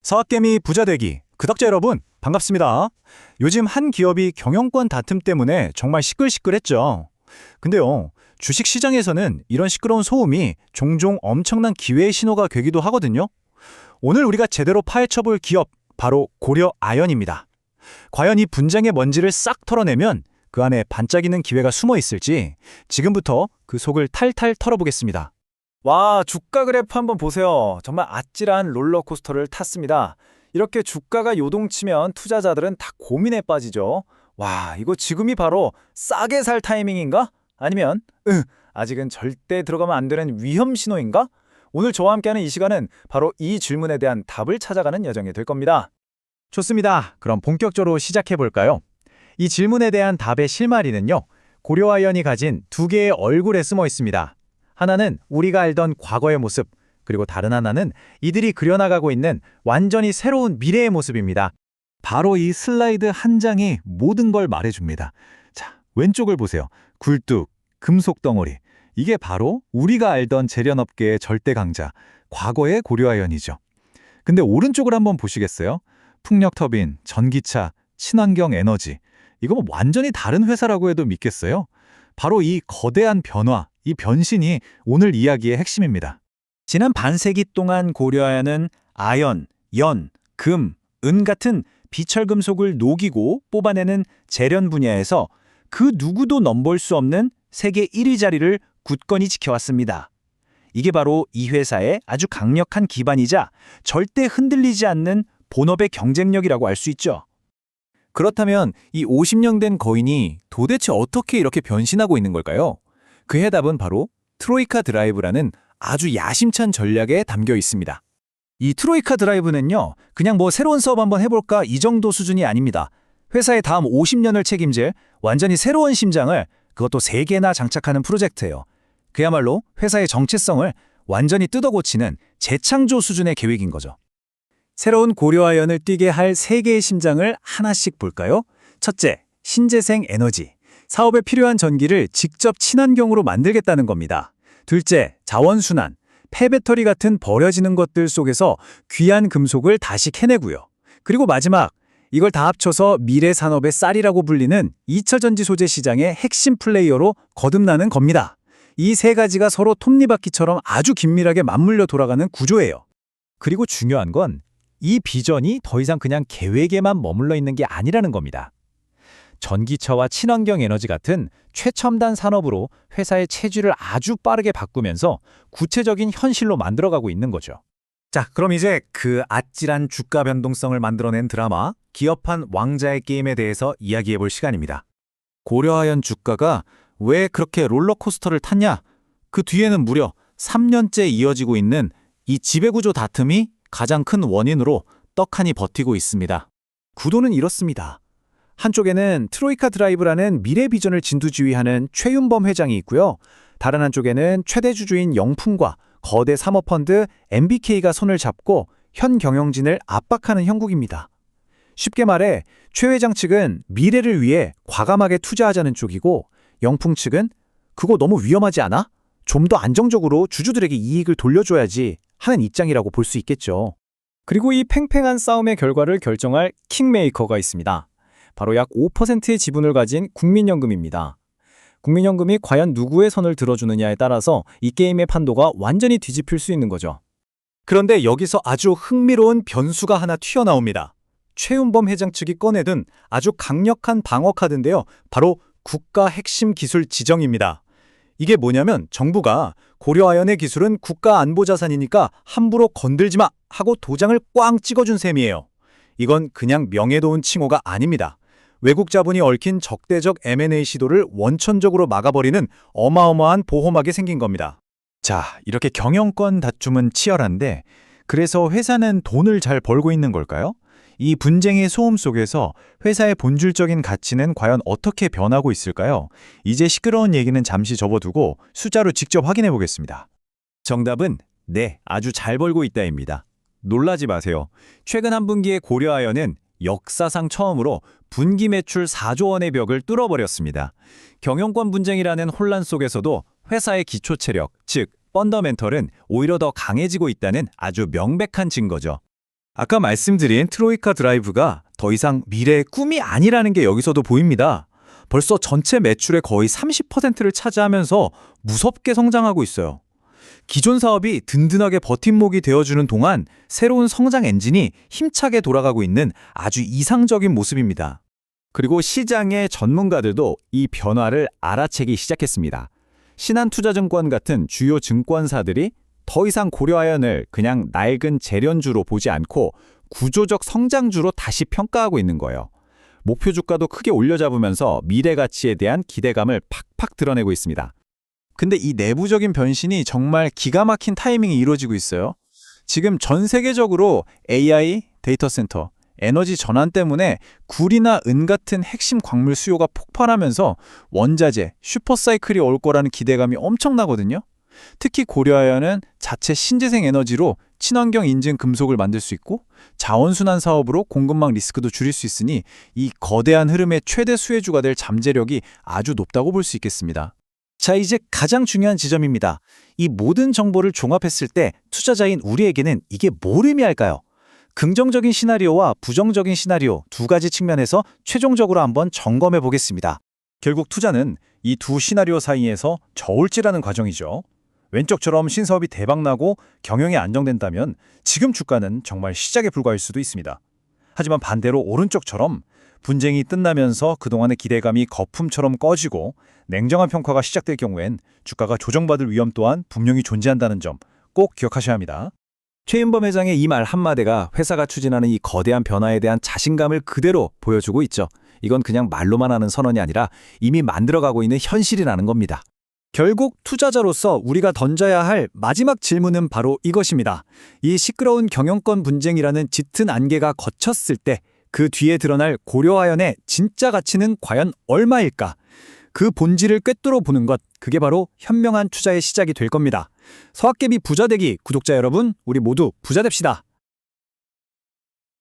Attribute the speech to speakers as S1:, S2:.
S1: 서학개미 부자되기 구독자 여러분 반갑습니다. 요즘 한 기업이 경영권 다툼 때문에 정말 시끌시끌했죠. 근데요, 주식시장에서는 이런 시끄러운 소음이 종종 엄청난 기회의 신호가 되기도 하거든요. 오늘 우리가 제대로 파헤쳐볼 기업, 바로 고려아연입니다. 과연 이 분쟁의 먼지를 싹 털어내면 그 안에 반짝이는 기회가 숨어 있을지 지금부터 그 속을 탈탈 털어보겠습니다.
S2: 와, 주가 그래프 한번 보세요. 정말 아찔한 롤러코스터를 탔습니다. 이렇게 주가가 요동치면 투자자들은 다 고민에 빠지죠. 와, 이거 지금이 바로 싸게 살 타이밍인가? 아니면 아직은 절대 들어가면 안 되는 위험 신호인가? 오늘 저와 함께하는 이 시간은 바로 이 질문에 대한 답을 찾아가는 여정이 될 겁니다.
S1: 좋습니다. 그럼 본격적으로 시작해볼까요? 이 질문에 대한 답의 실마리는요, 고려아연이 가진 두 개의 얼굴에 숨어 있습니다. 하나는 우리가 알던 과거의 모습, 그리고 다른 하나는 이들이 그려나가고 있는 완전히 새로운 미래의 모습입니다. 바로 이 슬라이드 한 장이 모든 걸 말해줍니다. 자, 왼쪽을 보세요. 굴뚝, 금속 덩어리. 이게 바로 우리가 알던 재련업계의 절대 강자, 과거의 고려아연이죠. 근데 오른쪽을 한번 보시겠어요? 풍력터빈, 전기차, 친환경 에너지. 이거 뭐 완전히 다른 회사라고 해도 믿겠어요? 바로 이 거대한 변화, 이 변신이 오늘 이야기의 핵심입니다.
S2: 지난 반세기 동안 고려아연은 아연, 연, 금, 은 같은 비철금속을 녹이고 뽑아내는 재련 분야에서 그 누구도 넘볼 수 없는 세계 1위 자리를 굳건히 지켜왔습니다. 이게 바로 이 회사의 아주 강력한 기반이자 절대 흔들리지 않는 본업의 경쟁력이라고 할 수 있죠.
S1: 그렇다면 이 50년 된 거인이 도대체 어떻게 이렇게 변신하고 있는 걸까요? 그 해답은 바로 트로이카 드라이브라는 아주 야심찬 전략에 담겨 있습니다.
S2: 이 트로이카 드라이브는요, 그냥 뭐 새로운 사업 한번 해볼까 이 정도 수준이 아닙니다. 회사의 다음 50년을 책임질 완전히 새로운 심장을 그것도 3개나 장착하는 프로젝트예요. 그야말로 회사의 정체성을 완전히 뜯어고치는 재창조 수준의 계획인 거죠. 새로운 고려아연을 뛰게 할 3개의 심장을 하나씩 볼까요? 첫째, 신재생 에너지. 사업에 필요한 전기를 직접 친환경으로 만들겠다는 겁니다. 둘째, 자원순환. 폐배터리 같은 버려지는 것들 속에서 귀한 금속을 다시 캐내고요. 그리고 마지막, 이걸 다 합쳐서 미래 산업의 쌀이라고 불리는 이차전지 소재 시장의 핵심 플레이어로 거듭나는 겁니다. 이 3가지가 서로 톱니바퀴처럼 아주 긴밀하게 맞물려 돌아가는 구조예요.
S1: 그리고 중요한 건 이 비전이 더 이상 그냥 계획에만 머물러 있는 게 아니라는 겁니다. 전기차와 친환경 에너지 같은 최첨단 산업으로 회사의 체질을 아주 빠르게 바꾸면서 구체적인 현실로 만들어가고 있는 거죠.
S2: 자, 그럼 이제 그 아찔한 주가 변동성을 만들어낸 드라마 기업한 왕자의 게임에 대해서 이야기해볼 시간입니다.
S1: 고려아연 주가가 왜 그렇게 롤러코스터를 탔냐? 그 뒤에는 무려 3년째 이어지고 있는 이 지배구조 다툼이 가장 큰 원인으로 떡하니 버티고 있습니다.
S2: 구도는 이렇습니다. 한쪽에는 트로이카 드라이브라는 미래 비전을 진두지휘하는 최윤범 회장이 있고요. 다른 한쪽에는 최대 주주인 영풍과 거대 사모펀드 MBK가 손을 잡고 현 경영진을 압박하는 형국입니다. 쉽게 말해 최 회장 측은 미래를 위해 과감하게 투자하자는 쪽이고, 영풍 측은 그거 너무 위험하지 않아? 좀 더 안정적으로 주주들에게 이익을 돌려줘야지 하는 입장이라고 볼 수 있겠죠. 그리고 이 팽팽한 싸움의 결과를 결정할 킹메이커가 있습니다. 바로 약 5%의 지분을 가진 국민연금입니다. 국민연금이 과연 누구의 선을 들어주느냐에 따라서 이 게임의 판도가 완전히 뒤집힐 수 있는 거죠.
S1: 그런데 여기서 아주 흥미로운 변수가 하나 튀어나옵니다.
S2: 최윤범 회장 측이 꺼내든 아주 강력한 방어 카드인데요. 바로
S1: 국가 핵심 기술 지정입니다. 이게 뭐냐면 정부가 고려아연의 기술은 국가 안보 자산이니까 함부로 건들지 마 하고 도장을 꽝 찍어준 셈이에요. 이건 그냥 명예도운 칭호가 아닙니다. 외국 자본이 얽힌 적대적 M&A 시도를 원천적으로 막아버리는 어마어마한 보호막이 생긴 겁니다. 자, 이렇게 경영권 다툼은 치열한데 그래서 회사는 돈을 잘 벌고 있는 걸까요? 이 분쟁의 소음 속에서 회사의 본질적인 가치는 과연 어떻게 변하고 있을까요? 이제 시끄러운 얘기는 잠시 접어두고 숫자로 직접 확인해 보겠습니다. 정답은 네, 아주 잘 벌고 있다입니다. 놀라지 마세요. 최근 한 분기에 고려아연은 역사상 처음으로 분기 매출 4조 원의 벽을 뚫어버렸습니다. 경영권 분쟁이라는 혼란 속에서도 회사의 기초 체력, 즉 펀더멘털은 오히려 더 강해지고 있다는 아주 명백한 증거죠. 아까 말씀드린 트로이카 드라이브가 더 이상 미래의 꿈이 아니라는 게 여기서도 보입니다. 벌써 전체 매출의 거의 30%를 차지하면서 무섭게 성장하고 있어요. 기존 사업이 든든하게 버팀목이 되어주는 동안 새로운 성장 엔진이 힘차게 돌아가고 있는 아주 이상적인 모습입니다.
S3: 그리고 시장의 전문가들도 이 변화를 알아채기 시작했습니다. 신한투자증권 같은 주요 증권사들이 더 이상 고려아연을 그냥 낡은 재련주로 보지 않고 구조적 성장주로 다시 평가하고 있는 거예요. 목표 주가도 크게 올려잡으면서 미래 가치에 대한 기대감을 팍팍 드러내고 있습니다.
S2: 근데 이 내부적인 변신이 정말 기가 막힌 타이밍이 이루어지고 있어요. 지금 전 세계적으로 AI, 데이터 센터, 에너지 전환 때문에 구리나 은 같은 핵심 광물 수요가 폭발하면서 원자재, 슈퍼사이클이 올 거라는 기대감이 엄청나거든요. 특히 고려아연은 자체 신재생 에너지로 친환경 인증 금속을 만들 수 있고 자원순환 사업으로 공급망 리스크도 줄일 수 있으니 이 거대한 흐름의 최대 수혜주가 될 잠재력이 아주 높다고 볼 수 있겠습니다.
S1: 자, 이제 가장 중요한 지점입니다. 이 모든 정보를 종합했을 때 투자자인 우리에게는 이게 뭘 의미할까요? 긍정적인 시나리오와 부정적인 시나리오 두 가지 측면에서 최종적으로 한번 점검해 보겠습니다. 결국 투자는 이 두 시나리오 사이에서 저울질하는 과정이죠. 왼쪽처럼 신사업이 대박나고 경영이 안정된다면 지금 주가는 정말 시작에 불과할 수도 있습니다. 하지만 반대로 오른쪽처럼 분쟁이 끝나면서 그동안의 기대감이 거품처럼 꺼지고 냉정한 평가가 시작될 경우엔 주가가 조정받을 위험 또한 분명히 존재한다는 점 꼭 기억하셔야 합니다.
S3: 최인범 회장의 이 말 한마디가 회사가 추진하는 이 거대한 변화에 대한 자신감을 그대로 보여주고 있죠. 이건 그냥 말로만 하는 선언이 아니라 이미 만들어가고 있는 현실이라는 겁니다.
S2: 결국 투자자로서 우리가 던져야 할 마지막 질문은 바로 이것입니다. 이 시끄러운 경영권 분쟁이라는 짙은 안개가 걷혔을 때 그 뒤에 드러날 고려아연의 진짜 가치는 과연 얼마일까? 그 본질을 꿰뚫어 보는 것, 그게 바로 현명한 투자의 시작이 될 겁니다. 서학개비 부자되기 구독자 여러분, 우리 모두 부자 됩시다.